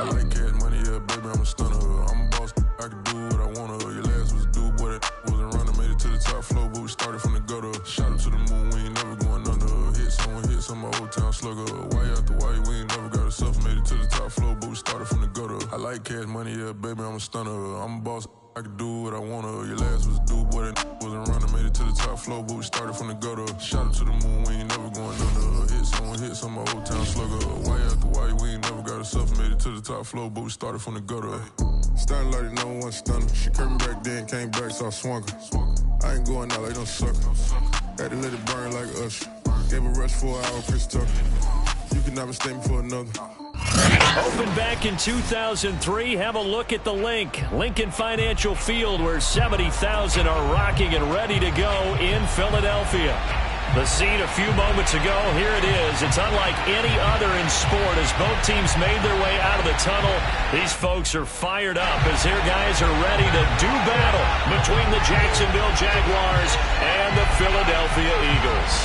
I like cash money, yeah, baby, I'm a stunner. I'm a boss, I can do what I wanna. Your last was a dude, boy, that wasn't running. Made it to the top floor, but we started from the gutter. Shot up to the moon, we ain't never going under. Hit some old town slugger. Why after why, we ain't never got a suffer. Made it to the top floor, but we started from the gutter. I like cash money, yeah, baby, I'm a stunner. I'm a boss, I can do what I wanna. Your last was a dude, boy, that wasn't running. Made it to the top floor, but we started from the gutter. Shot up to the moon, we ain't never going under. Hit some old town slugger. Why after why, we ain't never got a suffer. Made it to the top floor, but we started from the gutter. Starting like the number one stunner. She curved me back then, came back, so I swung her. I ain't going out like no sucker. Had to let it burn like Usher. Gave a rush for an hour, Chris Tucker. You can never stay me for another. Opened back in 2003. Have a look at the link. Lincoln Financial Field, where 70,000 are rocking and ready to go in Philadelphia. The scene a few moments ago, here it is. It's unlike any other in sport as both teams made their way out of the tunnel. These folks are fired up as their guys are ready to do battle between the Jacksonville Jaguars and the Philadelphia Eagles.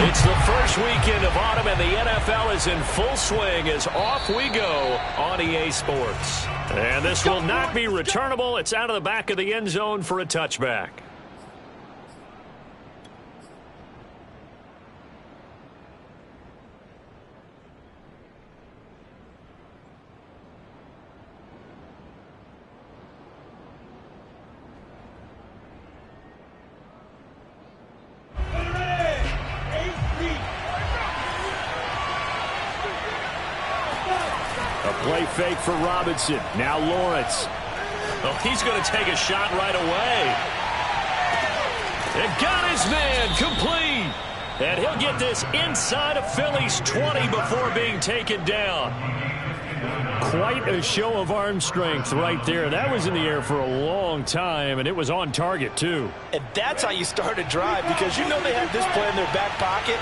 It's the first weekend of autumn, and the NFL is in full swing as off we go on EA Sports. And this will not be returnable. It's out of the back of the end zone for a touchback. Play fake for Robinson. Now Lawrence. Oh, he's going to take a shot right away. And got his man complete. And he'll get this inside of Philly's 20 before being taken down. Quite a show of arm strength right there. That was in the air for a long time, and it was on target, too. And that's how you start a drive, because you know they have this play in their back pocket,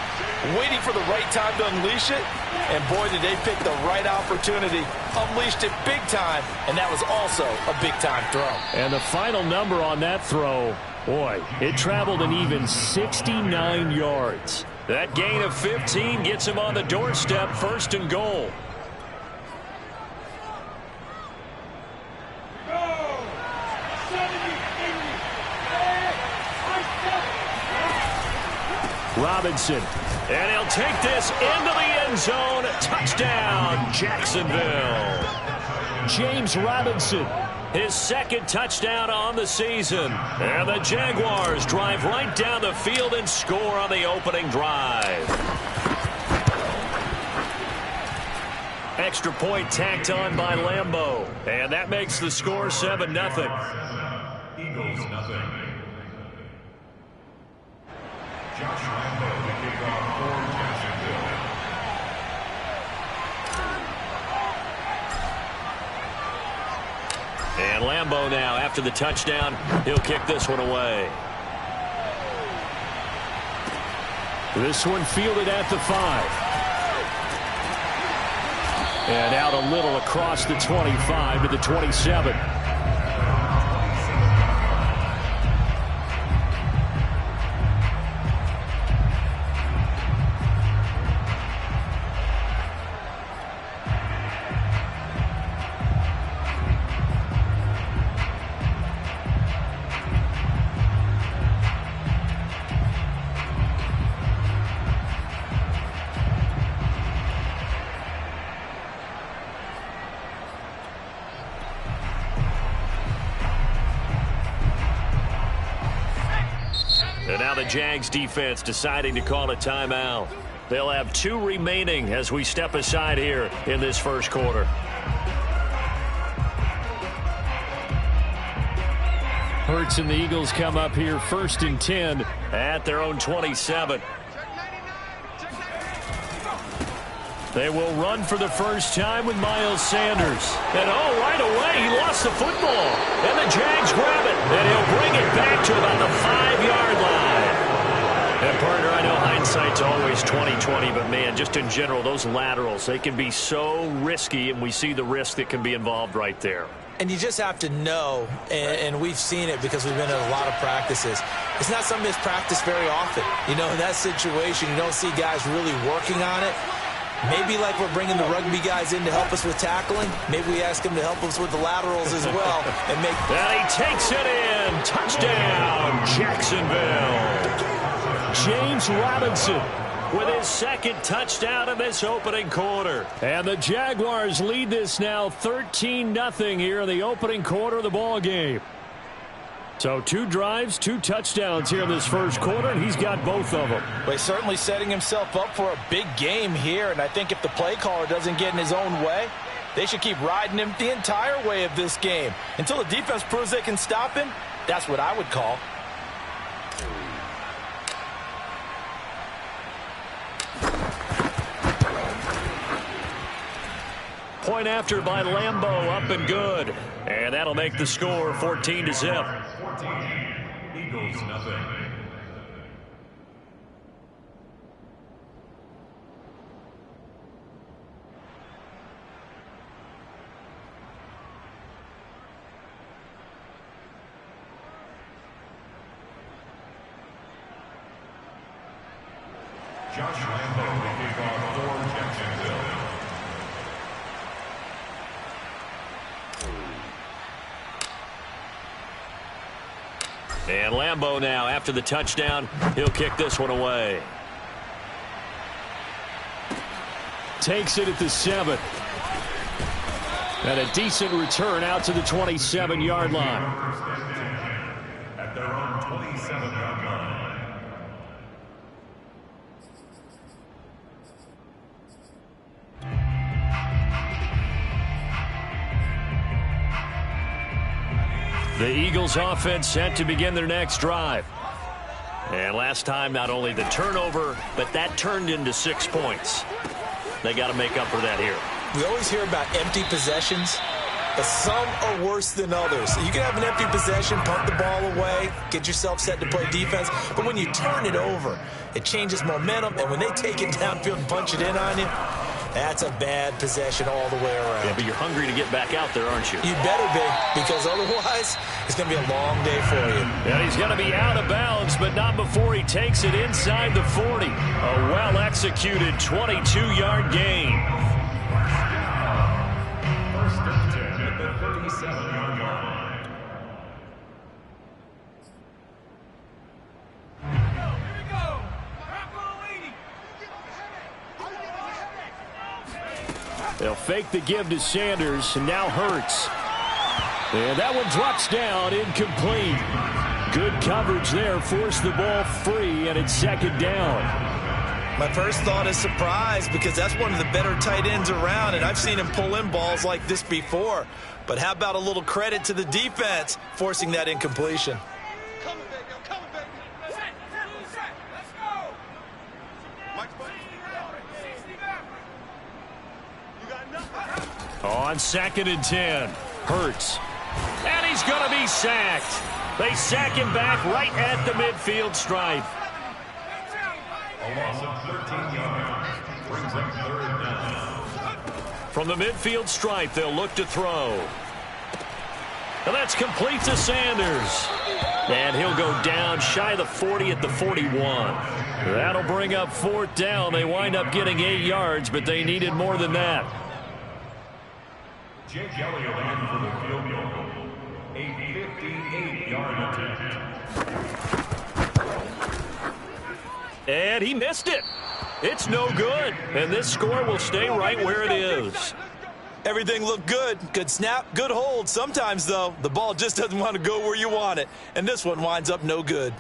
waiting for the right time to unleash it. And, boy, did they pick the right opportunity. Unleashed it big time, and that was also a big-time throw. And the final number on that throw, boy, it traveled an even 69 yards. That gain of 15 gets him on the doorstep, 1st and goal. Robinson, and he'll take this into the end zone. Touchdown, Jacksonville. James Robinson, his 2nd touchdown on the season. And the Jaguars drive right down the field and score on the opening drive. Extra point tacked on by Lambeau. And that makes the score 7-0. Eagles nothing. Josh Lambeau to kick off for Jacksonville. And Lambeau now, after the touchdown, he'll kick this one away. This one fielded at the 5. And out a little across the 25 to the 27. And now the Jags defense deciding to call a timeout. They'll have 2 remaining as we step aside here in this first quarter. Hurts and the Eagles come up here 1st and 10 at their own 27. They will run for the first time with Miles Sanders. And right away, he lost the football. And the Jags grab it. And he'll bring it back to about the 5-yard line. And, partner, I know hindsight's always 20/20, but, man, just in general, those laterals, they can be so risky, and we see the risk that can be involved right there. And you just have to know, and we've seen it because we've been in a lot of practices, it's not something that's practiced very often. You know, in that situation, you don't see guys really working on it. Maybe like we're bringing the rugby guys in to help us with tackling. Maybe we ask them to help us with the laterals as well. And he takes it in. Touchdown, Jacksonville. James Robinson with his second touchdown in this opening quarter. And the Jaguars lead this now 13-0 here in the opening quarter of the ball game. So 2 drives, 2 touchdowns here in this first quarter, and he's got both of them. Well, he's certainly setting himself up for a big game here, and I think if the play caller doesn't get in his own way, they should keep riding him the entire way of this game. Until the defense proves they can stop him, that's what I would call. Point after by Lambeau, up and good. And that'll make the score 14-0. 14, Eagles nothing. Josh Lambeau will kick off for Jacksonville. And Lambeau now, after the touchdown, he'll kick this one away. Takes it at the 7. And a decent return out to the 27-yard line. At their own 27-yard line. The Eagles offense set to begin their next drive. And last time, not only the turnover, but that turned into 6 points. They got to make up for that here. We always hear about empty possessions, but some are worse than others. So you can have an empty possession, pump the ball away, get yourself set to play defense, but when you turn it over, it changes momentum, and when they take it downfield and punch it in on you, that's a bad possession all the way around. Yeah, but you're hungry to get back out there, aren't you? You better be, because otherwise it's going to be a long day for you. And he's going to be out of bounds, but not before he takes it inside the 40. A well-executed 22-yard gain. First and 10 at the 37-yard line. They'll fake the give to Sanders, and now Hurts. And that one drops down, incomplete. Good coverage there, forced the ball free, and it's second down. My first thought is surprise, because that's one of the better tight ends around, and I've seen him pull in balls like this before. But how about a little credit to the defense forcing that incompletion? On 2nd and 10, Hurts. And he's going to be sacked. They sack him back right at the midfield stripe. A loss of 13 yards brings up 3rd down. From the midfield stripe, they'll look to throw. And that's complete to Sanders. And he'll go down shy of the 40 at the 41. That'll bring up 4th down. They wind up getting 8 yards, but they needed more than that. Jake Elliott in for the field goal. A 58-yard attempt. And he missed it. It's no good. And this score will stay right where it is. Everything looked good. Good snap, good hold. Sometimes, though, the ball just doesn't want to go where you want it. And this one winds up no good.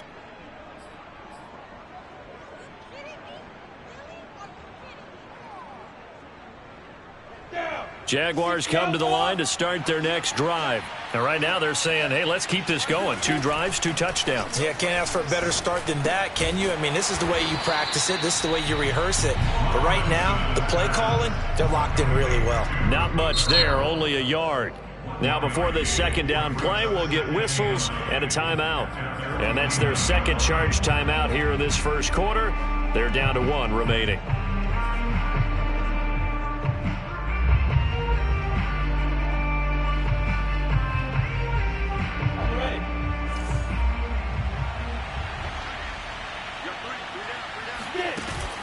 Jaguars come to the line to start their next drive. And right now they're saying, hey, let's keep this going. 2 drives, 2 touchdowns. Yeah, can't ask for a better start than that, can you? I mean, this is the way you practice it. This is the way you rehearse it. But right now, the play calling, they're locked in really well. Not much there, only a yard. Now before this second down play, we'll get whistles and a timeout. And that's their second charge timeout here in this first quarter. They're down to 1 remaining.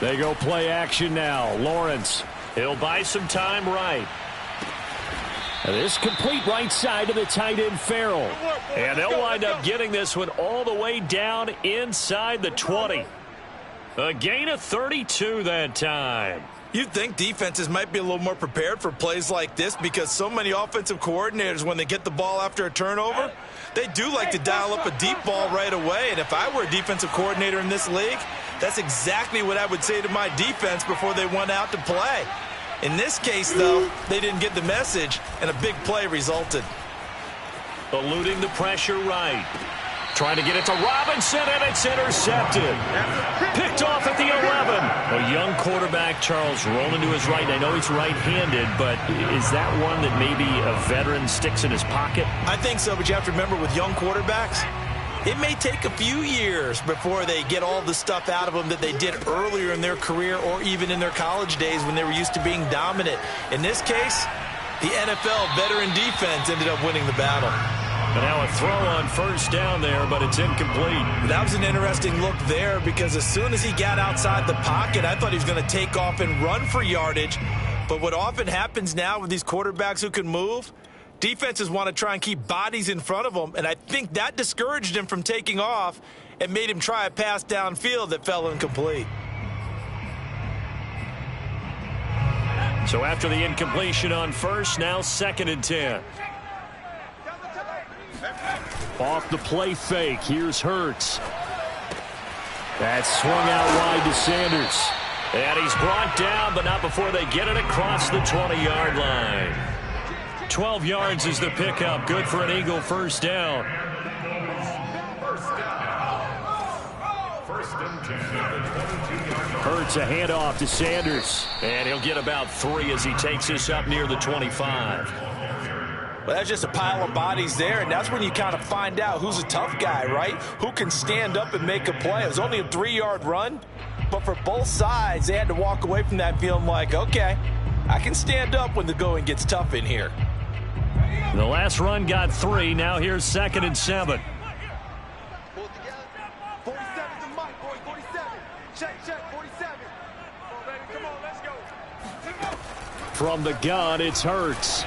They go play action now. Lawrence, he'll buy some time right. This complete right side to the tight end Farrell. And they'll wind up getting this one all the way down inside the 20. A gain of 32 that time. You'd think defenses might be a little more prepared for plays like this because so many offensive coordinators, when they get the ball after a turnover, they do like to dial up a deep ball right away. And if I were a defensive coordinator in this league, that's exactly what I would say to my defense before they went out to play. In this case, though, they didn't get the message, and a big play resulted. Eluding the pressure right. Trying to get it to Robinson, and it's intercepted. Picked off at the 11. A young quarterback, Charles, rolling to his right. I know he's right-handed, but is that one that maybe a veteran sticks in his pocket? I think so, but you have to remember with young quarterbacks, it may take a few years before they get all the stuff out of them that they did earlier in their career or even in their college days when they were used to being dominant. In this case, the NFL veteran defense ended up winning the battle. And now a throw on first down there, but it's incomplete. That was an interesting look there because as soon as he got outside the pocket, I thought he was going to take off and run for yardage. But what often happens now with these quarterbacks who can move, defenses want to try and keep bodies in front of them, and I think that discouraged him from taking off and made him try a pass downfield that fell incomplete. So after the incompletion on first, now 2nd and 10. Off the play fake, here's Hurts. That's swung out wide to Sanders. And he's brought down, but not before they get it across the 20-yard line. 12 yards is the pickup. Good for an Eagle first down. Hurts a handoff to Sanders. And he'll get about 3 as he takes this up near the 25. Well, that's just a pile of bodies there, and that's when you kind of find out who's a tough guy, right? Who can stand up and make a play. It was only a 3-yard run, but for both sides, they had to walk away from that feeling like, okay, I can stand up when the going gets tough in here. The last run got 3. Now here's 2nd and 7. From the gun, it's Hurts.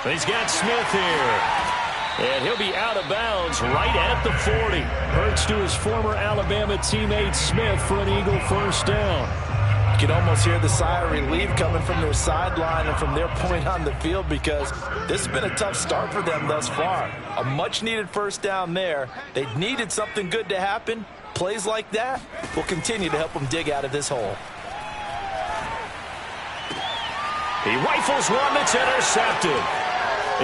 He's got Smith here. And he'll be out of bounds right at the 40. Hurts to his former Alabama teammate Smith for an Eagle first down. You can almost hear the sigh of relief coming from their sideline and from their point on the field because this has been a tough start for them thus far. A much-needed first down there. They needed something good to happen. Plays like that will continue to help them dig out of this hole. He rifles one that's intercepted.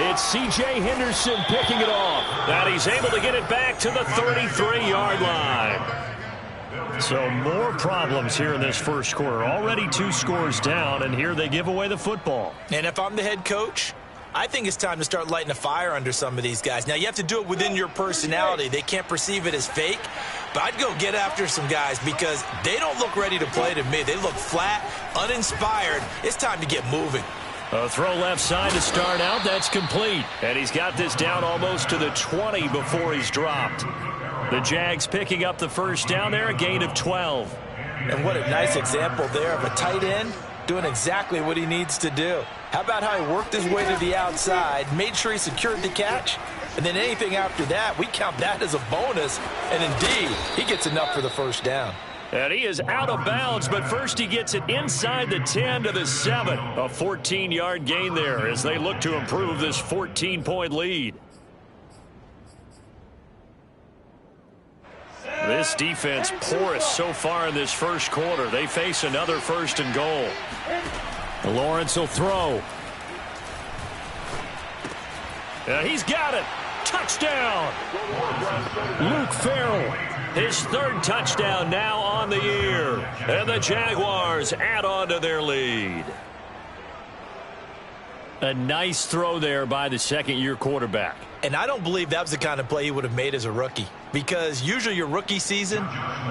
It's C.J. Henderson picking it off. And he's able to get it back to the 33-yard line. So more problems here in this first quarter. Already 2 scores down, and here they give away the football. And if I'm the head coach, I think it's time to start lighting a fire under some of these guys. Now, you have to do it within your personality. They can't perceive it as fake. But I'd go get after some guys because they don't look ready to play to me. They look flat, uninspired. It's time to get moving. A throw left side to start out. That's complete. And he's got this down almost to the 20 before he's dropped. The Jags picking up the first down there, a gain of 12. And what a nice example there of a tight end doing exactly what he needs to do. How about how he worked his way to the outside, made sure he secured the catch, and then anything after that, we count that as a bonus. And indeed, he gets enough for the first down. And he is out of bounds, but first he gets it inside the 10 to the 7. A 14-yard gain there as they look to improve this 14-point lead. This defense porous so far in this first quarter. They face another 1st and goal. Lawrence will throw. And he's got it. Touchdown. Luke Farrell. His third touchdown now on the year. And the Jaguars add on to their lead. A nice throw there by the second-year quarterback. And I don't believe that was the kind of play he would have made as a rookie, because usually your rookie season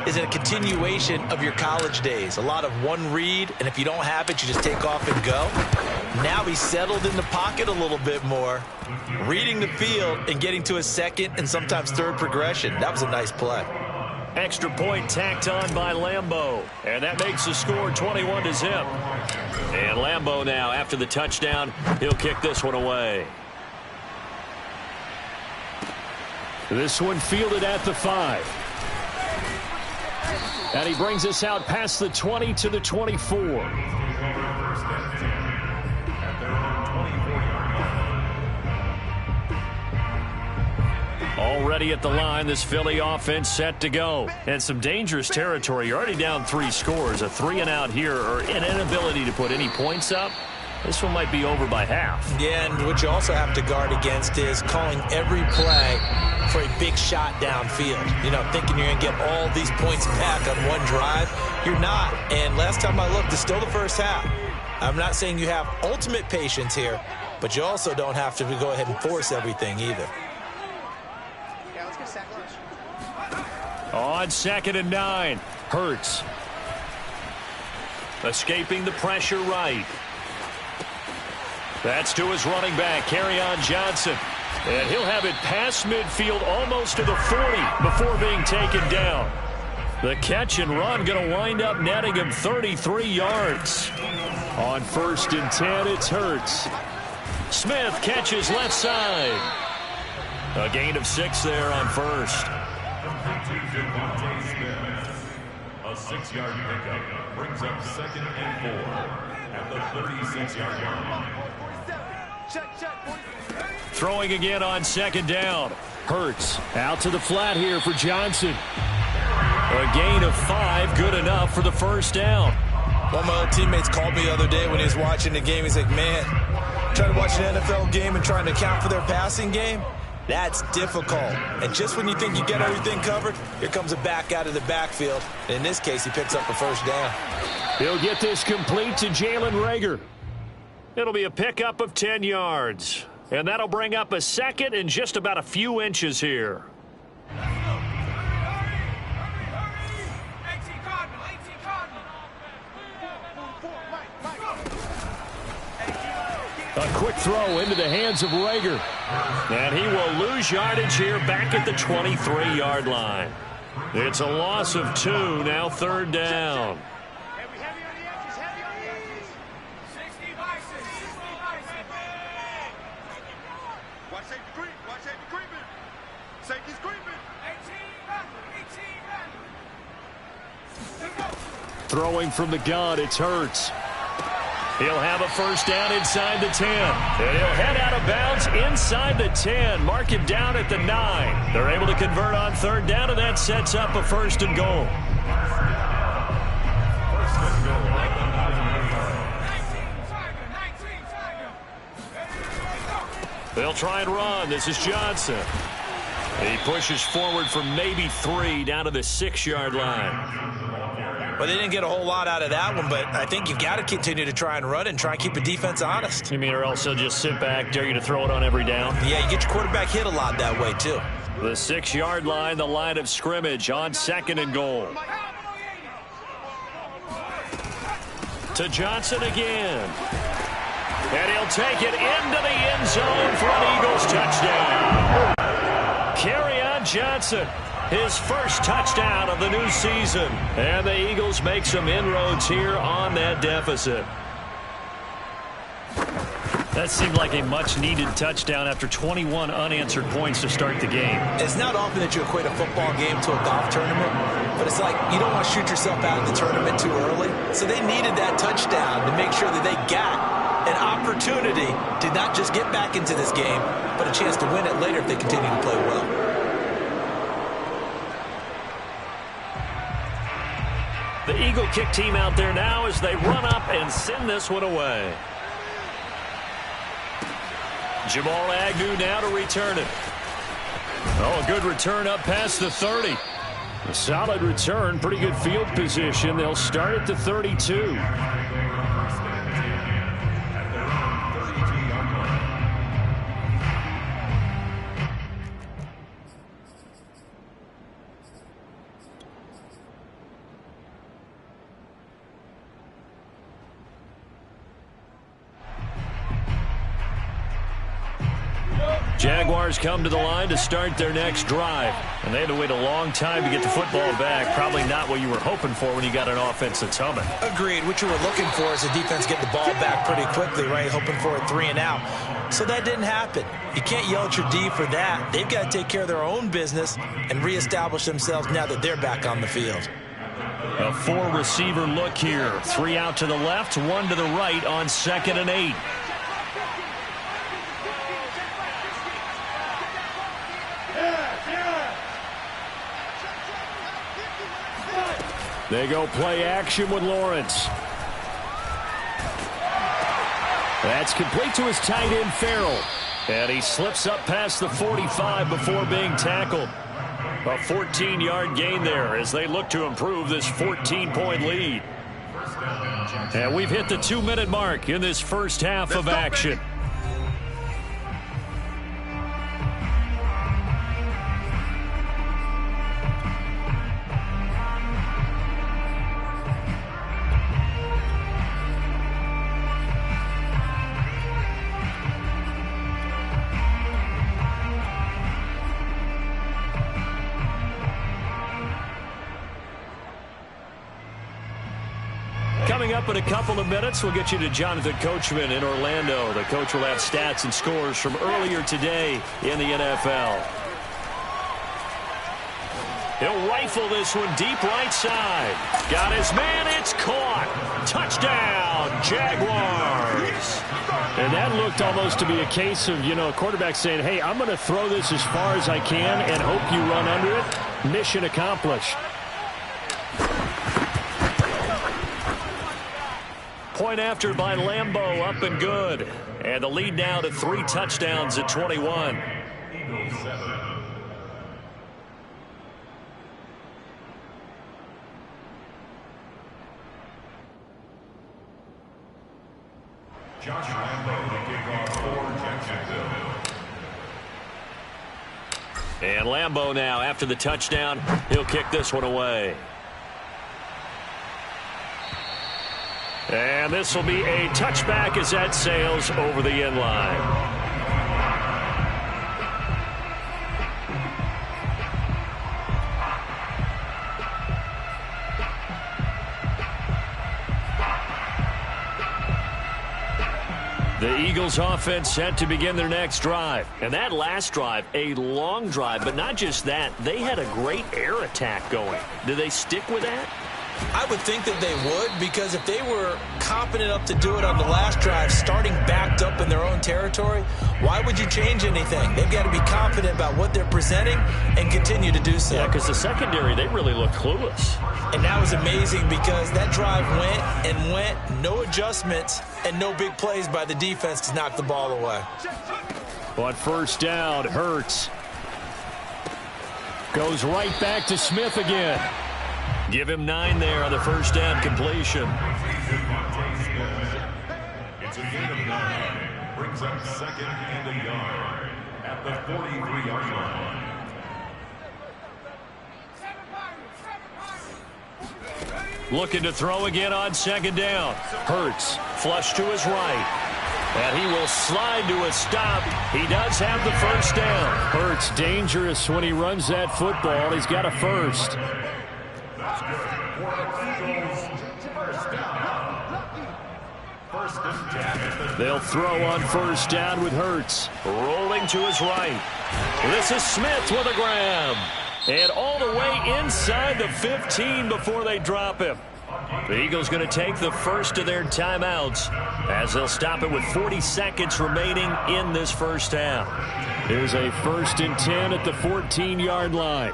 is a continuation of your college days. A lot of one read, and if you don't have it, you just take off and go. Now he's settled in the pocket a little bit more, reading the field and getting to a second and sometimes third progression. That was a nice play. Extra point tacked on by Lambeau. And that makes the score 21-0. And Lambeau now, after the touchdown, he'll kick this one away. This one fielded at the 5. And he brings us out past the 20 to the 24. Already at the line, this Philly offense set to go. And some dangerous territory. You're already down 3 scores. A 3-and-out here, or an inability to put any points up. This one might be over by half. Yeah, and what you also have to guard against is calling every play for a big shot downfield. You know, thinking you're going to get all these points back on one drive. You're not. And last time I looked, it's still the first half. I'm not saying you have ultimate patience here, but you also don't have to go ahead and force everything either. On 2nd and 9, Hurts. Escaping the pressure right. That's to his running back, Kerryon Johnson. And he'll have it past midfield almost to the 40 before being taken down. The catch and run going to wind up netting him 33 yards. On 1st and 10, it's Hurts. Smith catches left side. A gain of 6 there on 1st. A 6-yard pickup brings up 2nd and 4 at the 36-yard line. Throwing again on 2nd down. Hurts out to the flat here for Johnson. A gain of 5, good enough for the 1st down. One of my old teammates called me the other day when he was watching the game. He's like, man, trying to watch an NFL game and trying to account for their passing game, that's difficult. And just when you think you get everything covered, here comes a back out of the backfield. In this case, he picks up a 1st down. He'll get this complete to Jalen Reagor. It'll be a pickup of 10 yards. And that'll bring up a 2nd and just about a few inches here. A quick throw into the hands of Reagor. And he will lose yardage here back at the 23-yard line. It's a loss of 2, now 3rd down. Throwing from the gun, it's Hurts. He'll have a 1st down inside the 10. And he'll head out of bounds inside the 10. Mark him down at the 9. They're able to convert on 3rd down, and that sets up a 1st and goal. They'll try and run. This is Johnson. He pushes forward for maybe 3 down to the 6-yard line. Well, they didn't get a whole lot out of that one, but I think you've got to continue to try and run and try and keep the defense honest. You mean, or else they'll just sit back, dare you to throw it on every down? Yeah, you get your quarterback hit a lot that way, too. The 6-yard line, the line of scrimmage on 2nd and goal. To Johnson again. And he'll take it into the end zone for an Eagles touchdown. Kerryon Johnson. His 1st touchdown of the new season. And the Eagles make some inroads here on that deficit. That seemed like a much-needed touchdown after 21 unanswered points to start the game. It's not often that you equate a football game to a golf tournament, but it's like you don't want to shoot yourself out of the tournament too early. So they needed that touchdown to make sure that they got an opportunity to not just get back into this game, but a chance to win it later if they continue to play well. The Eagle kick team out there now as they run up and send this one away. Jamal Agnew now to return it. Oh, a good return up past the 30. A solid return, pretty good field position. They'll start at the 32. Jaguars come to the line to start their next drive. And they had to wait a long time to get the football back. Probably not what you were hoping for when you got an offense that's humming. Agreed. What you were looking for is the defense getting the ball back pretty quickly, right? Hoping for a 3-and-out. So that didn't happen. You can't yell at your D for that. They've got to take care of their own business and reestablish themselves now that they're back on the field. A 4-receiver look here. 3 out to the left, 1 to the right on 2nd and 8. They go play action with Lawrence. That's complete to his tight end, Farrell. And he slips up past the 45 before being tackled. A 14-yard gain there as they look to improve this 14-point lead. And we've hit the 2-minute mark in this first half of action. Coming up in a couple of minutes, we'll get you to Jonathan Coachman in Orlando. The coach will have stats and scores from earlier today in the NFL. He'll rifle this one deep right side. Got his man, it's caught. Touchdown, Jaguars. And that looked almost to be a case of, a quarterback saying, hey, I'm going to throw this as far as I can and hope you run under it. Mission accomplished. Point after by Lambeau, up and good. And the lead now to 3 touchdowns at 21. Josh Lambeau to kick off for Jacksonville. And Lambeau now, after the touchdown, he'll kick this one away. And this will be a touchback as that sails over the end line. The Eagles offense set to begin their next drive. And that last drive, a long drive, but not just that, they had a great air attack going. Do they stick with that? I would think that they would, because if they were confident enough to do it on the last drive, starting backed up in their own territory, why would you change anything? They've got to be confident about what they're presenting and continue to do so. Yeah, because the secondary, they really looked clueless. And that was amazing because that drive went and went, no adjustments, and no big plays by the defense to knock the ball away. On first down, Hurts goes right back to Smith again. Give him 9 there on the first down completion. It's a gain of 9. Brings up 2nd and a yard at the 43-yard line. Looking to throw again on 2nd down. Hurts, flush to his right. And he will slide to a stop. He does have the first down. Hurts dangerous when he runs that football. He's got a first. They'll throw on first down with Hurts. Rolling to his right. This is Smith with a grab. And all the way inside the 15 before they drop him. The Eagles going to take the first of their timeouts as they'll stop it with 40 seconds remaining in this first half. Here's a 1st and 10 at the 14-yard line.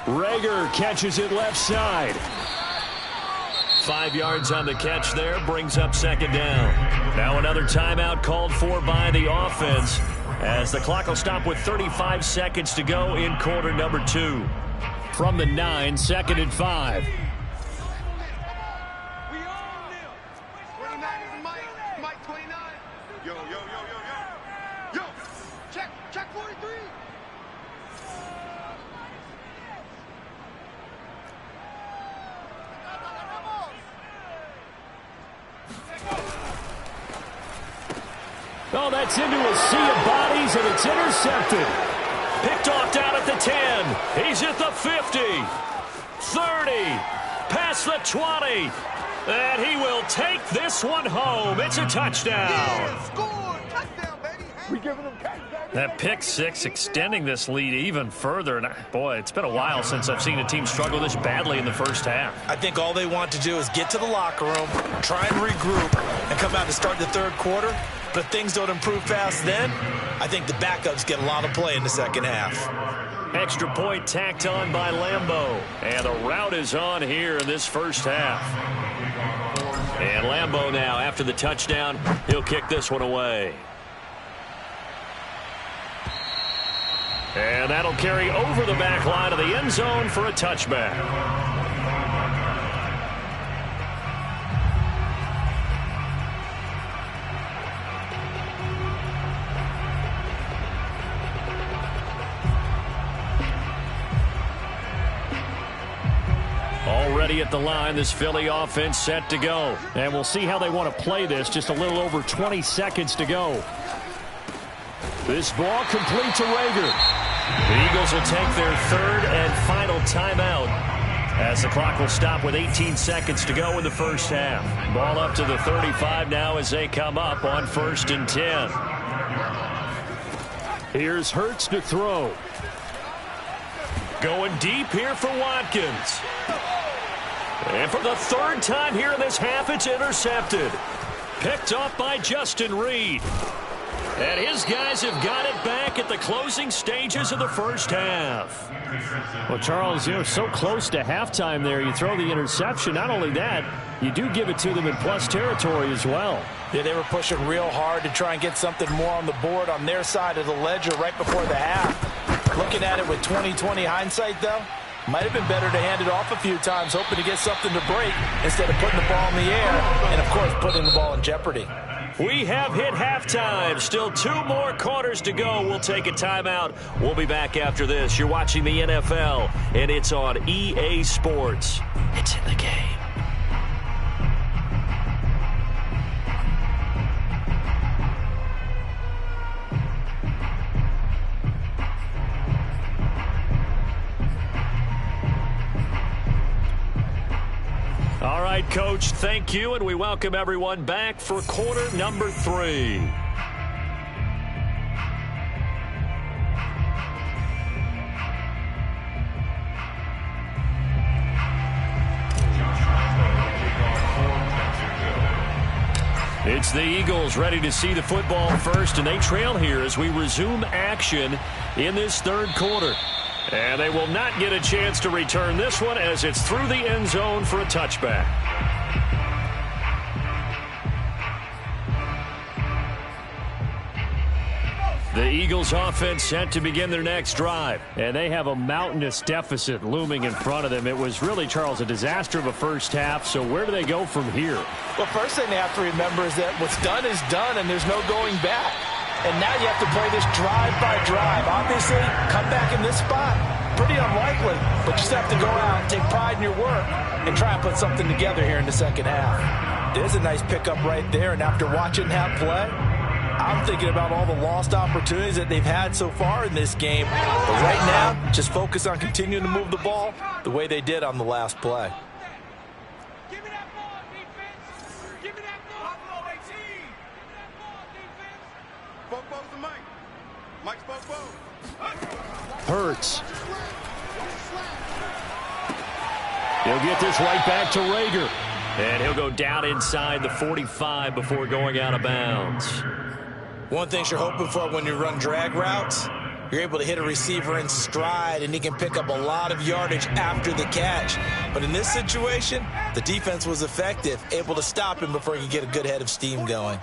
Rager catches it left side. 5 yards on the catch there, brings up second down. Now another timeout called for by the offense, as the clock will stop with 35 seconds to go in quarter number 2. From the 9, 2nd and 5. Oh, that's into a sea of bodies, and it's intercepted. Picked off down at the 10. He's at the 50. 30. Past the 20. And he will take this one home. It's a touchdown. Yeah, score. Touchdown, baby. We giving them cash, baby. That pick six extending this lead even further. And boy, it's been a while since I've seen a team struggle this badly in the first half. I think all they want to do is get to the locker room, try and regroup, and come out to start the third quarter. But if things don't improve fast then, I think the backups get a lot of play in the second half. Extra point tacked on by Lambeau. And the route is on here in this first half. And Lambeau now, after the touchdown, he'll kick this one away. And that'll carry over the back line of the end zone for a touchback. Already at the line, this Philly offense set to go. And we'll see how they want to play this. Just a little over 20 seconds to go. This ball complete to Rager. The Eagles will take their third and final timeout, as the clock will stop with 18 seconds to go in the first half. Ball up to the 35 now as they come up on 1st and 10. Here's Hurts to throw. Going deep here for Watkins. And for the third time here in this half, it's intercepted. Picked off by Justin Reed. And his guys have got it back at the closing stages of the first half. Well, Charles, you're so close to halftime there. You throw the interception. Not only that, you do give it to them in plus territory as well. Yeah, they were pushing real hard to try and get something more on the board on their side of the ledger right before the half. Looking at it with 20/20 hindsight, though, might have been better to hand it off a few times, hoping to get something to break instead of putting the ball in the air and, of course, putting the ball in jeopardy. We have hit halftime. Still 2 more quarters to go. We'll take a timeout. We'll be back after this. You're watching the NFL, and it's on EA Sports. It's in the game. All right, Coach, thank you, and we welcome everyone back for quarter number 3. It's the Eagles ready to see the football first, and they trail here as we resume action in this third quarter. And they will not get a chance to return this one as it's through the end zone for a touchback. The Eagles offense set to begin their next drive. And they have a mountainous deficit looming in front of them. It was really, Charles, a disaster of a first half. So where do they go from here? Well, first thing they have to remember is that what's done is done and there's no going back. And now you have to play this drive by drive. Obviously, come back in this spot, pretty unlikely. But you just have to go out and take pride in your work and try and put something together here in the second half. There's a nice pickup right there. And after watching that play, I'm thinking about all the lost opportunities that they've had so far in this game. But right now, just focus on continuing to move the ball the way they did on the last play. Hurts. He'll get this right back to Rager. And he'll go down inside the 45 before going out of bounds. One thing you're hoping for when you run drag routes you're able to hit a receiver in stride, and he can pick up a lot of yardage after the catch. But in this situation, the defense was effective, able to stop him before he could get a good head of steam going.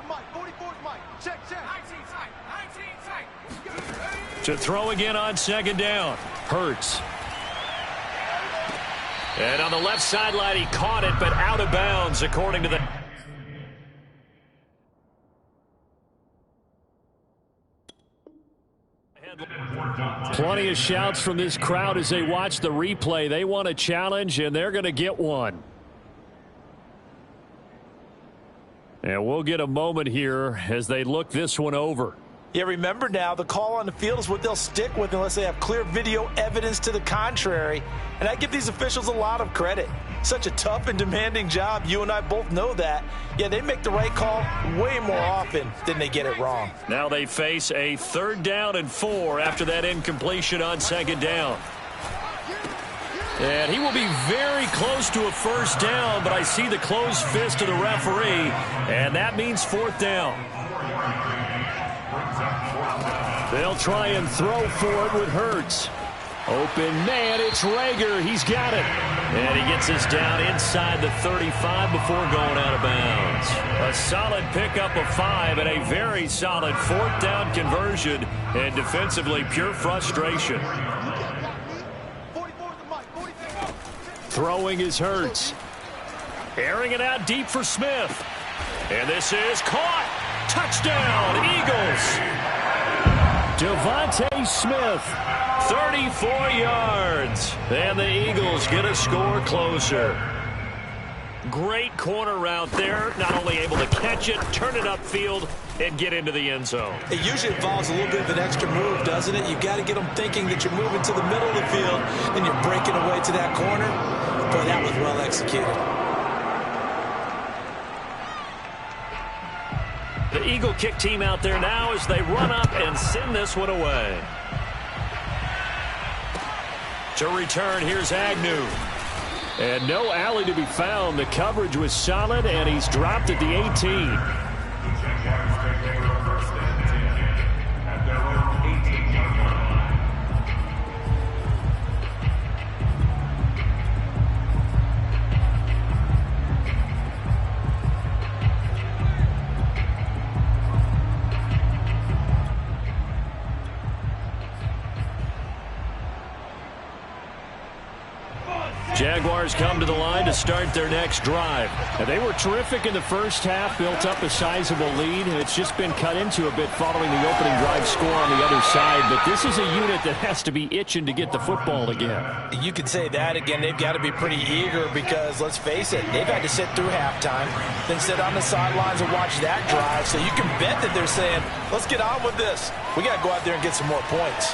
To throw again on second down. Hurts. And on the left sideline, he caught it, but out of bounds, according to the... Plenty of shouts from this crowd as they watch the replay. They want a challenge, and they're going to get one. And we'll get a moment here as they look this one over. Yeah, remember now, the call on the field is what they'll stick with unless they have clear video evidence to the contrary. And I give these officials a lot of credit. Such a tough and demanding job. You and I both know that. Yeah, they make the right call way more often than they get it wrong. Now they face a 3rd down and 4 after that incompletion on second down. And he will be very close to a 1st down, but I see the closed fist of the referee, and that means 4th down. They'll try and throw for it with Hurts. Open man, it's Rager. He's got it. And he gets us down inside the 35 before going out of bounds. A solid pickup of 5 and a very solid 4th down conversion. And defensively, pure frustration. Throwing is Hurts. Airing it out deep for Smith. And this is caught. Touchdown, Eagles. Devontae Smith, 34 yards. And the Eagles get a score closer. Great corner route there. Not only able to catch it, turn it upfield, and get into the end zone. It usually involves a little bit of an extra move, doesn't it? You've got to get them thinking that you're moving to the middle of the field, and you're breaking away to that corner. Boy, that was well executed. The Eagle kick team out there now as they run up and send this one away. To return, here's Agnew. And no alley to be found. The coverage was solid, and he's dropped at the 18. Jaguars come to the line to start their next drive. And they were terrific in the first half, built up a sizable lead, and it's just been cut into a bit following the opening drive score on the other side. But this is a unit that has to be itching to get the football again. You could say that again. They've got to be pretty eager because, let's face it, they've had to sit through halftime, then sit on the sidelines and watch that drive. So you can bet that they're saying, let's get on with this. We got to go out there and get some more points.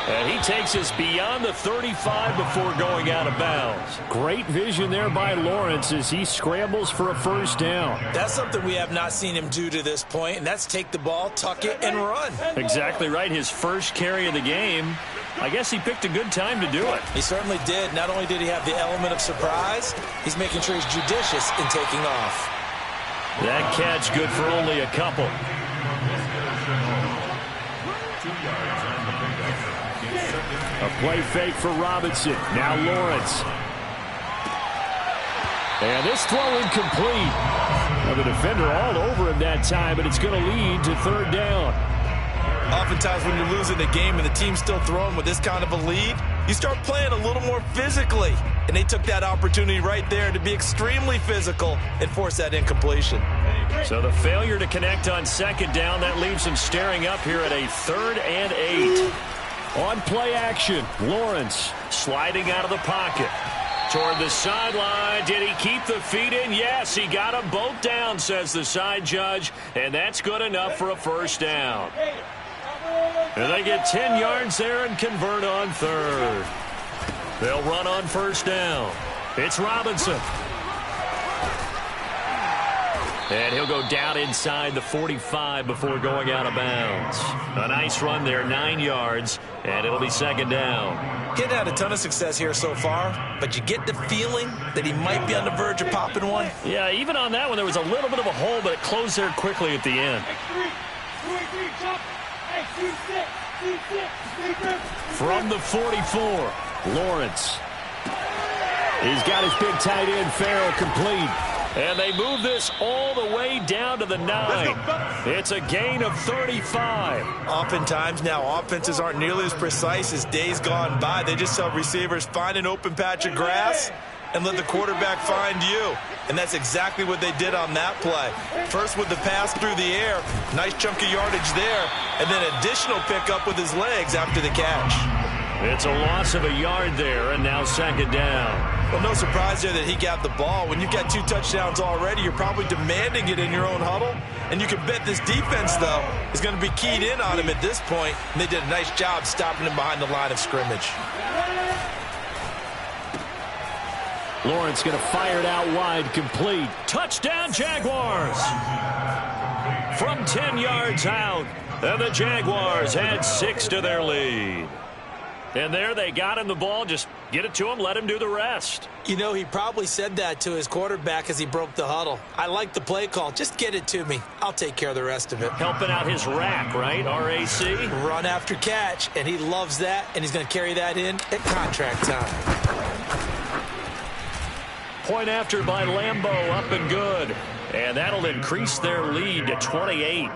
And he takes us beyond the 35 before going out of bounds. Great vision there by Lawrence as he scrambles for a 1st down. That's something we have not seen him do to this point, and that's take the ball, tuck it, and run. Exactly right. His first carry of the game. I guess he picked a good time to do it. He certainly did. Not only did he have the element of surprise, he's making sure he's judicious in taking off. That catch good for only a couple. A play fake for Robinson. Now Lawrence. And this throw incomplete. Now the defender all over him that time, but it's going to lead to 3rd down. Oftentimes when you're losing the game and the team's still throwing with this kind of a lead, you start playing a little more physically. And they took that opportunity right there to be extremely physical and force that incompletion. So the failure to connect on 2nd down, that leaves them staring up here at a 3rd and 8. On play action, Lawrence sliding out of the pocket. Toward the sideline. Did he keep the feet in? Yes, he got them both down, says the side judge. And that's good enough for a 1st down. And they get 10 yards there and convert on 3rd. They'll run on 1st down. It's Robinson. And he'll go down inside the 45 before going out of bounds. A nice run there, 9 yards, and it'll be 2nd down. Getting had a ton of success here so far, but you get the feeling that he might be on the verge of popping one. Yeah, even on that one, there was a little bit of a hole, but it closed there quickly at the end. From the 44, Lawrence. He's got his big tight end, Farrell, complete. And they move this all the way down to the 9. It's a gain of 35. Oftentimes now, offenses aren't nearly as precise as days gone by. They just tell receivers, find an open patch of grass and let the quarterback find you. And that's exactly what they did on that play. First with the pass through the air, nice chunk of yardage there, and then additional pickup with his legs after the catch. It's a loss of a yard there, and now second down. Well, no surprise there that he got the ball. When you've got 2 touchdowns already, you're probably demanding it in your own huddle. And you can bet this defense, though, is going to be keyed in on him at this point. And they did a nice job stopping him behind the line of scrimmage. Lawrence going to fire it out wide, complete. Touchdown, Jaguars! From 10 yards out, and the Jaguars add 6 to their lead. And there they got him the ball. Just get it to him, let him do the rest. You know, he probably said that to his quarterback as he broke the huddle. I like the play call. Just get it to me. I'll take care of the rest of it. Helping out his rack, right? R-A-C? Run after catch, and he loves that, and he's going to carry that in at contract time. Point after by Lambeau, up and good. And that'll increase their lead to 28.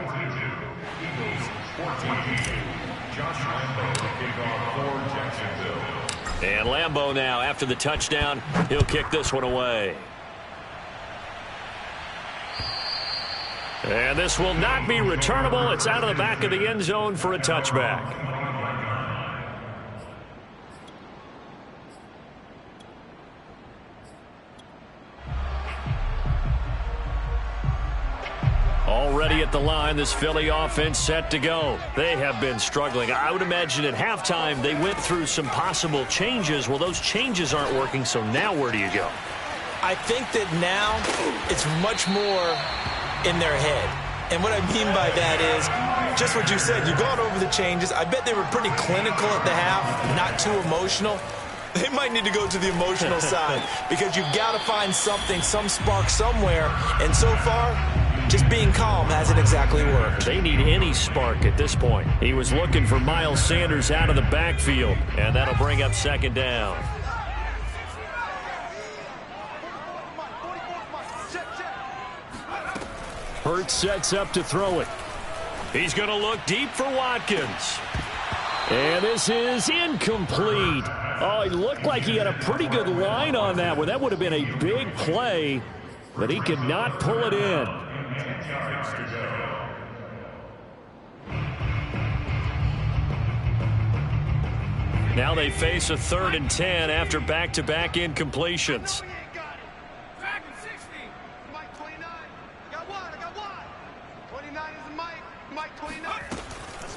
And Lambeau now, after the touchdown, he'll kick this one away. And this will not be returnable. It's out of the back of the end zone for a touchback. Already at the line, this Philly offense set to go. They have been struggling. I would imagine at halftime they went through some possible changes. Well, those changes aren't working, so now where do you go? I think that now it's much more in their head. And what I mean by that is just what you said. You've gone over the changes. I bet they were pretty clinical at the half, not too emotional. They might need to go to the emotional side because you've got to find something, some spark somewhere. And so far, just being calm hasn't exactly worked. They need any spark at this point. He was looking for Miles Sanders out of the backfield, and that'll bring up second down. Hurts sets up to throw it. He's going to look deep for Watkins. And this is incomplete. Oh, it looked like he had a pretty good line on that one. That would have been a big play, but he could not pull it in. Now they face a 3rd and 10 after back-to-back incompletions.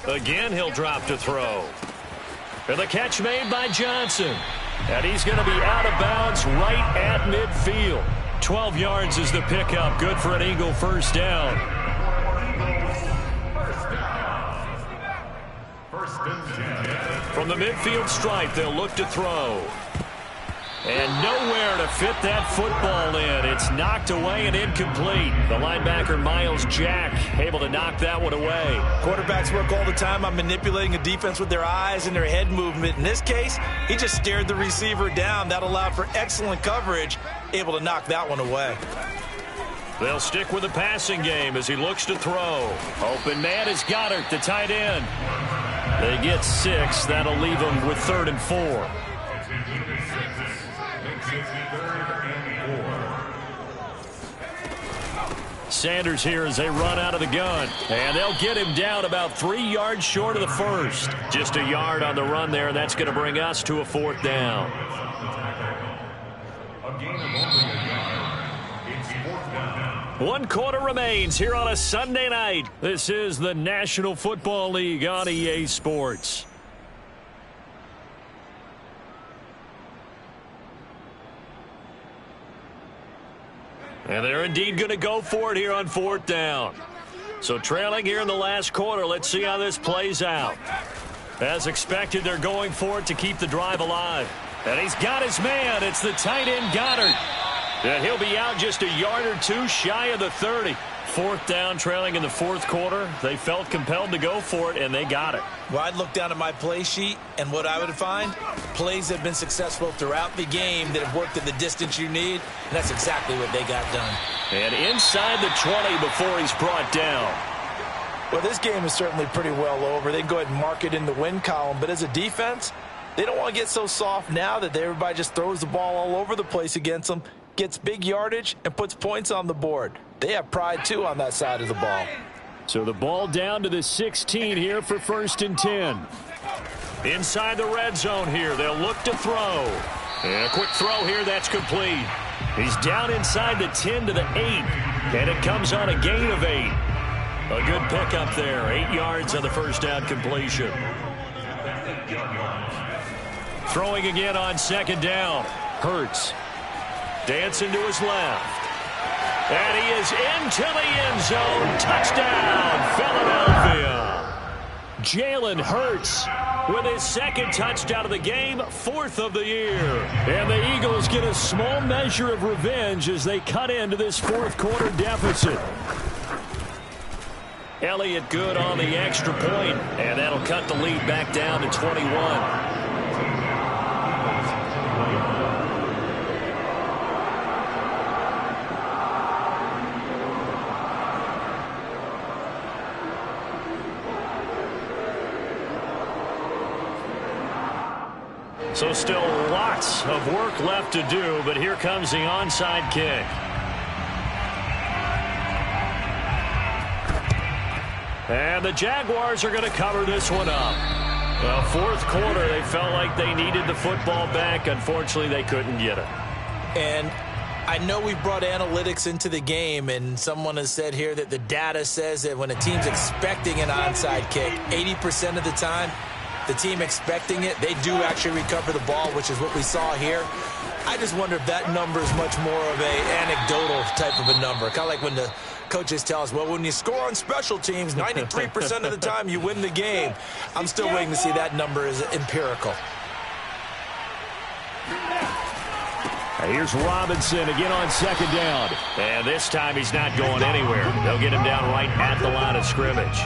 Again, he'll drop to throw. And the catch made by Johnson. And he's going to be out of bounds right at midfield. 12 yards is the pickup. Good for an Eagle first down. From the midfield stripe, they'll look to throw. And nowhere to fit that football in. It's knocked away and incomplete. The linebacker, Miles Jack, able to knock that one away. Quarterbacks work all the time on manipulating a defense with their eyes and their head movement. In this case, he just stared the receiver down. That allowed for excellent coverage, able to knock that one away. They'll stick with the passing game as he looks to throw. Open man is Goddard, the tight end. They get 6. That'll leave them with 3rd and 4. Sanders here as they run out of the gun. And they'll get him down about 3 yards short of the first. Just a yard on the run there, and that's going to bring us to a 4th down. A gain of only a yard. It's 4th down. 1 quarter remains here on a Sunday night. This is the National Football League on EA Sports. And they're indeed going to go for it here on 4th down. So trailing here in the last quarter, let's see how this plays out. As expected, they're going for it to keep the drive alive. And he's got his man. It's the tight end, Goddard. And he'll be out just a yard or two shy of the 30. 4th down, trailing in the 4th quarter. They felt compelled to go for it, and they got it. Well, I'd look down at my play sheet, and what I would find, plays that have been successful throughout the game that have worked at the distance you need, and that's exactly what they got done. And inside the 20 before he's brought down. Well, this game is certainly pretty well over. They can go ahead and mark it in the win column, but as a defense, they don't want to get so soft now that everybody just throws the ball all over the place against them, gets big yardage, and puts points on the board. They have pride, too, on that side of the ball. So the ball down to the 16 here for 1st and 10. Inside the red zone here, they'll look to throw. And a quick throw here, that's complete. He's down inside the 10 to the 8, and it comes on a gain of 8. A good pickup there, 8 yards on the first down completion. Throwing again on 2nd down. Hurts. Dancing to his left. And he is into the end zone. Touchdown, Philadelphia. Jalen Hurts with his 2nd touchdown of the game, 4th of the year. And the Eagles get a small measure of revenge as they cut into this 4th quarter deficit. Elliott good on the extra point, and that'll cut the lead back down to 21. So still lots of work left to do, but here comes the onside kick. And the Jaguars are going to cover this one up. Well, 4th quarter, they felt like they needed the football back. Unfortunately, they couldn't get it. And I know we brought analytics into the game, and someone has said here that the data says that when a team's expecting an onside kick, 80% of the time, the team expecting it, they do actually recover the ball, which is what we saw here. I just wonder if that number is much more of a anecdotal type of a number. Kind of like when the coaches tell us, well, when you score on special teams, 93% of the time you win the game. I'm still waiting to see that number is empirical. Here's Robinson again on 2nd down. And this time he's not going anywhere. They'll get him down right at the line of scrimmage.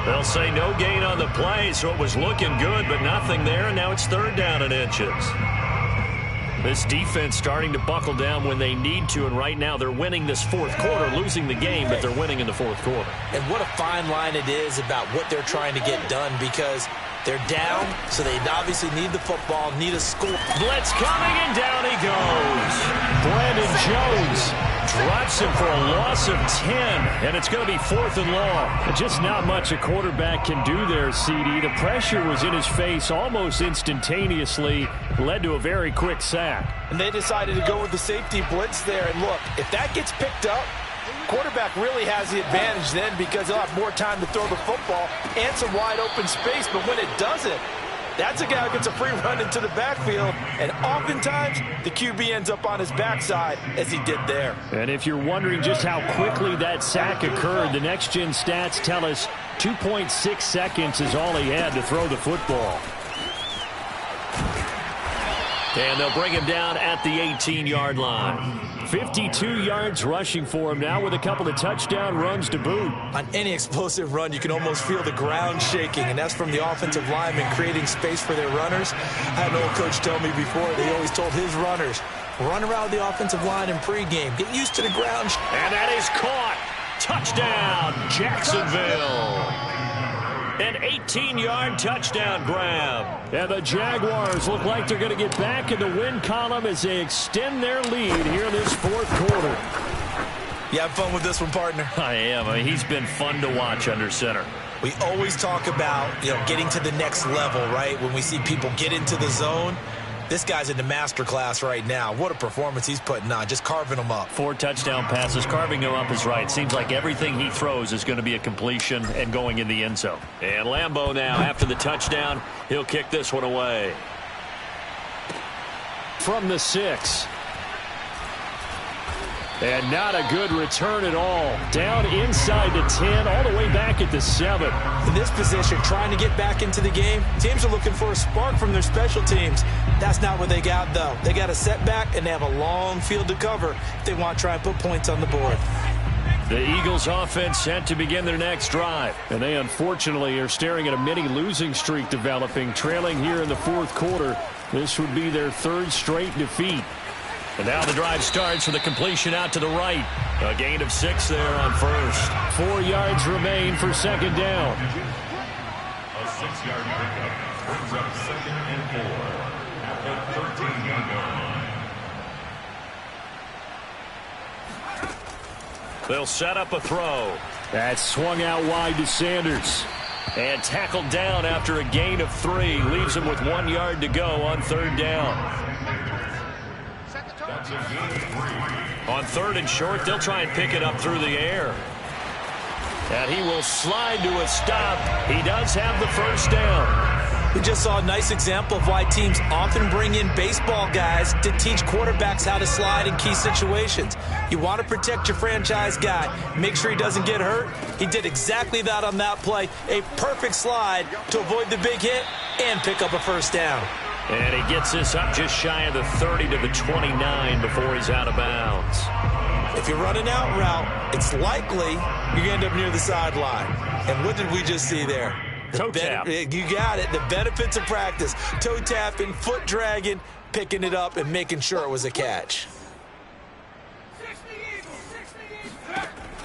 They'll say no gain on the play, so it was looking good, but nothing there, and now it's 3rd down and inches. This defense starting to buckle down when they need to, and right now they're winning this 4th quarter, losing the game, but they're winning in the 4th quarter. And what a fine line it is about what they're trying to get done, because they're down, so they obviously need the football, need a score. Blitz coming, and down he goes. Brandon Jones drops him for a loss of 10, and it's going to be 4th and long. Just not much a quarterback can do there, CD. The pressure was in his face almost instantaneously, led to a very quick sack. And they decided to go with the safety blitz there. And look, if that gets picked up, quarterback really has the advantage then, because he'll have more time to throw the football and some wide open space. But when it doesn't, that's a guy who gets a free run into the backfield, and oftentimes the QB ends up on his backside, as he did there. And if you're wondering just how quickly that sack occurred, the next-gen stats tell us 2.6 seconds is all he had to throw the football. And they'll bring him down at the 18-yard line. 52 yards rushing for him now with a couple of touchdown runs to boot. On any explosive run, you can almost feel the ground shaking, and that's from the offensive linemen creating space for their runners. I had an old coach tell me before, they always told his runners, run around the offensive line in pregame. Get used to the ground. And that is caught. Touchdown, Jacksonville. An 18-yard touchdown grab. And the Jaguars look like they're going to get back in the win column as they extend their lead here in this 4th quarter. You have fun with this one, partner? I am. I mean, he's been fun to watch under center. We always talk about, getting to the next level, right? When we see people get into the zone. This guy's in the master class right now. What a performance he's putting on, just carving them up. 4 touchdown passes. Carving them up is right. Seems like everything he throws is going to be a completion and going in the end zone. And Lambeau now, after the touchdown, he'll kick this one away. From the 6. And not a good return at all. Down inside the 10, all the way back at the 7. In this position, trying to get back into the game, teams are looking for a spark from their special teams. That's not what they got, though. They got a setback, and they have a long field to cover if they want to try and put points on the board. The Eagles offense set to begin their next drive. And they unfortunately are staring at a mini losing streak developing, trailing here in the fourth quarter. This would be their third straight defeat. And now the drive starts with a completion out to the right. A gain of 6 there on first. 4 yards remain for second down. A 6-yard pickup brings up 2nd and 4 at the 13-yard line. They'll set up a throw. That's swung out wide to Sanders. And tackled down after a gain of 3. Leaves him with 1 yard to go on third down. That's a gain of 3. On third and short, they'll try and pick it up through the air. And he will slide to a stop. He does have the first down. We just saw a nice example of why teams often bring in baseball guys to teach quarterbacks how to slide in key situations. You want to protect your franchise guy. Make sure he doesn't get hurt. He did exactly that on that play. A perfect slide to avoid the big hit and pick up a first down. And he gets this up just shy of the 30 to the 29 before he's out of bounds. If you're running out route, it's likely you're going to end up near the sideline. And what did we just see there? Toe tap. You got it. The benefits of practice. Toe tapping, foot dragging, picking it up, and making sure it was a catch.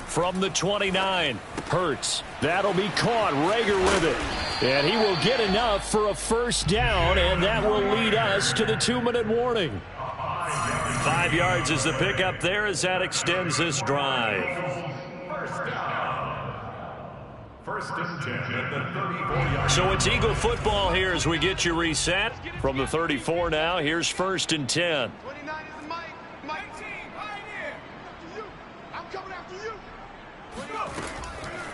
From the 29, Hurts. That'll be caught. Rager with it. And he will get enough for a first down, and that will lead us to the 2-minute warning. 5 yards is the pickup there as that extends this drive. First and 10 at the 34-yard. So it's Eagle football here as we get you reset. From the 34 now, here's first and 10. 29 is the Mike. Mike team, right here. You. I'm coming after you.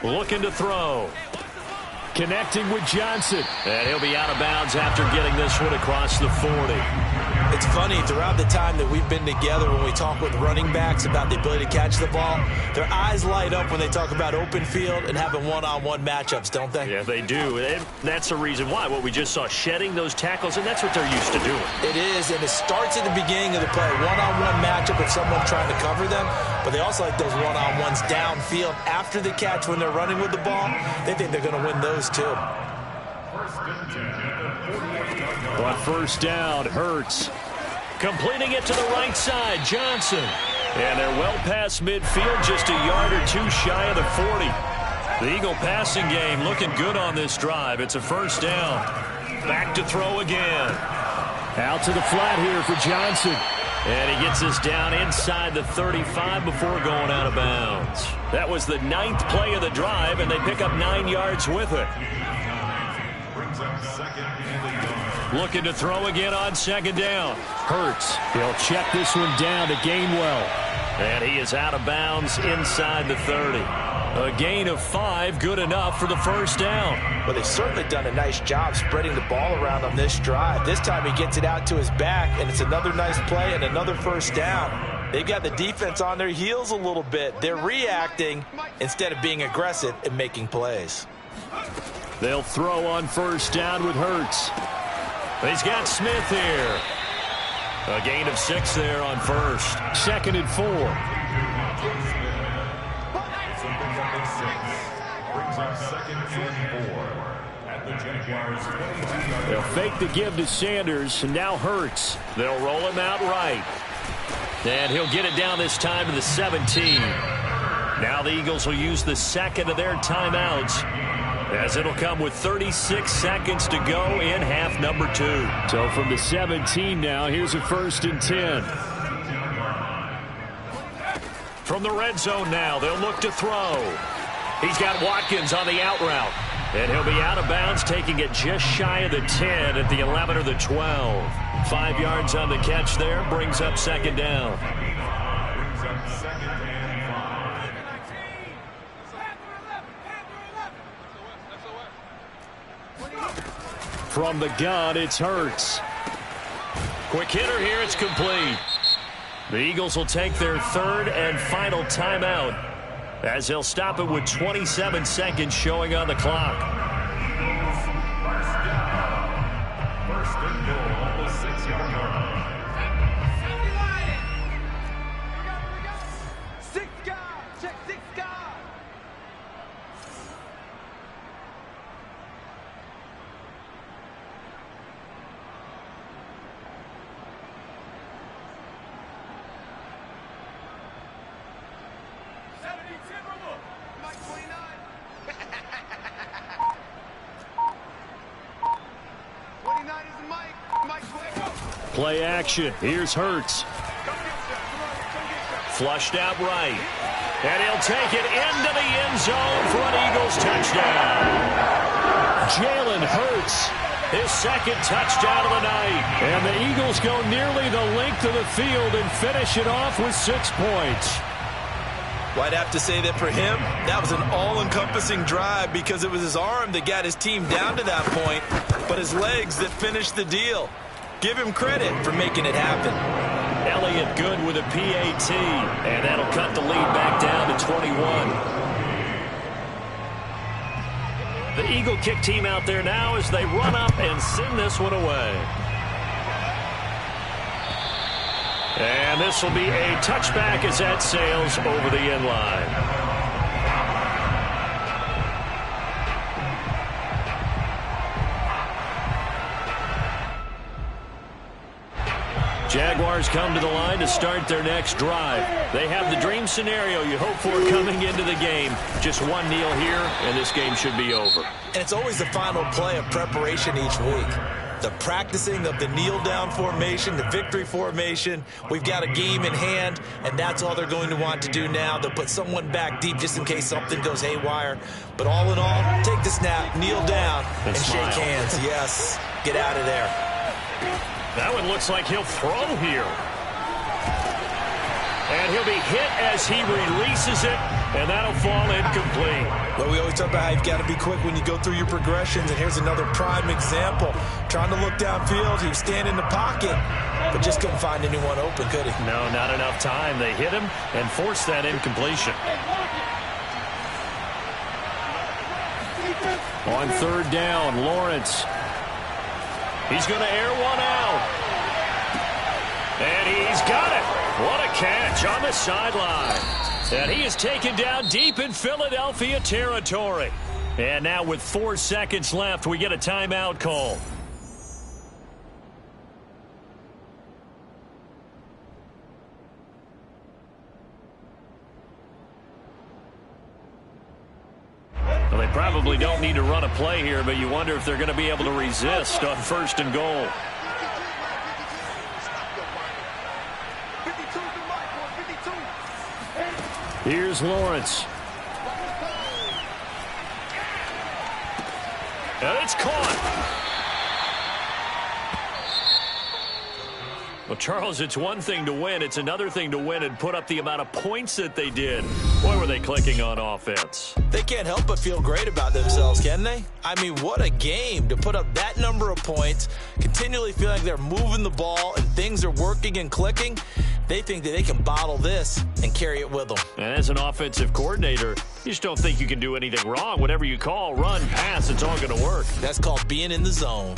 Looking to throw. Connecting with Johnson. And he'll be out of bounds after getting this one across the 40. It's funny, throughout the time that we've been together, when we talk with running backs about the ability to catch the ball, their eyes light up when they talk about open field and having one-on-one matchups, don't they? Yeah, they do. And that's the reason why. What we just saw, shedding those tackles, and that's what they're used to doing. It is, and it starts at the beginning of the play. One-on-one matchup if someone's trying to cover them, but they also like those one-on-ones downfield after the catch when they're running with the ball. They think they're going to win those too. First and 10 at the 48-yard line. On first down, Hurts. Completing it to the right side, Johnson. And they're well past midfield, just a yard or two shy of the 40. The Eagle passing game looking good on this drive. It's a first down. Back to throw again. Out to the flat here for Johnson. And he gets this down inside the 35 before going out of bounds. That was the 9th play of the drive, and they pick up 9 yards with it. Brings up 2nd and 1. Looking to throw again on second down. Hurts. He'll check this one down to Gainwell. And he is out of bounds inside the 30. A gain of 5, good enough for the first down. Well, they've certainly done a nice job spreading the ball around on this drive. This time he gets it out to his back, and it's another nice play and another first down. They've got the defense on their heels a little bit. They're reacting instead of being aggressive and making plays. They'll throw on first down with Hurts. He's got Smith here. A gain of 6 there on first. 2nd and 4. Brings up 2nd and 4 at the Jaguars 22-yard. They'll fake the give to Sanders, and now Hurts. They'll roll him out right. And he'll get it down this time to the 17. Now the Eagles will use the second of their timeouts, as it'll come with 36 seconds to go in half number 2. So from the 17 now, here's a first and 10. From the red zone now, they'll look to throw. He's got Watkins on the out route. And he'll be out of bounds, taking it just shy of the 10 at the 11 or the 12. 5 yards on the catch there, brings up second down. Brings up 2nd and 5. From the gun, it's Hurts. Quick hitter here, it's complete. The Eagles will take their third and final timeout, as they'll stop it with 27 seconds showing on the clock. First and goal on the 6-yard line. 6 guys. Check 6 guys. Play action. Here's Hurts. Flushed out right. And he'll take it into the end zone for an Eagles touchdown. Jalen Hurts. His second touchdown of the night. And the Eagles go nearly the length of the field and finish it off with 6 points. Well, I'd have to say that for him, that was an all-encompassing drive because it was his arm that got his team down to that point, but his legs that finished the deal. Give him credit for making it happen. Elliott good with a PAT, and that'll cut the lead back down to 21. The Eagle kick team out there now as they run up and send this one away. And this will be a touchback as that sails over the end line. Jaguars come to the line to start their next drive. They have the dream scenario you hope for coming into the game. Just one kneel here, and this game should be over. And it's always the final play of preparation each week. The practicing of the kneel-down formation, the victory formation. We've got a game in hand, and that's all they're going to want to do now. They'll put someone back deep just in case something goes haywire. But all in all, take the snap, kneel down, and shake hands. Yes, get out of there. That one looks like he'll throw here. And he'll be hit as he releases it, and that'll fall incomplete. Well, we always talk about how you've got to be quick when you go through your progressions, and here's another prime example. Trying to look downfield, he was standing in the pocket, but just couldn't find anyone open, could he? No, not enough time. They hit him and forced that incompletion. On third down, Lawrence. He's going to air one out. And he's got it. What a catch on the sideline. And he is taken down deep in Philadelphia territory. And now with 4 seconds left, we get a timeout call. Well, they probably don't need to run a play here, but you wonder if they're going to be able to resist on 1st and goal. Here's Lawrence. And it's caught. Well, Charles, it's one thing to win. It's another thing to win and put up the amount of points that they did. Boy, were they clicking on offense. They can't help but feel great about themselves, can they? I mean, what a game to put up that number of points, continually feeling like they're moving the ball and things are working and clicking. They think that they can bottle this and carry it with them. And as an offensive coordinator, you just don't think you can do anything wrong. Whatever you call, run, pass, it's all going to work. That's called being in the zone.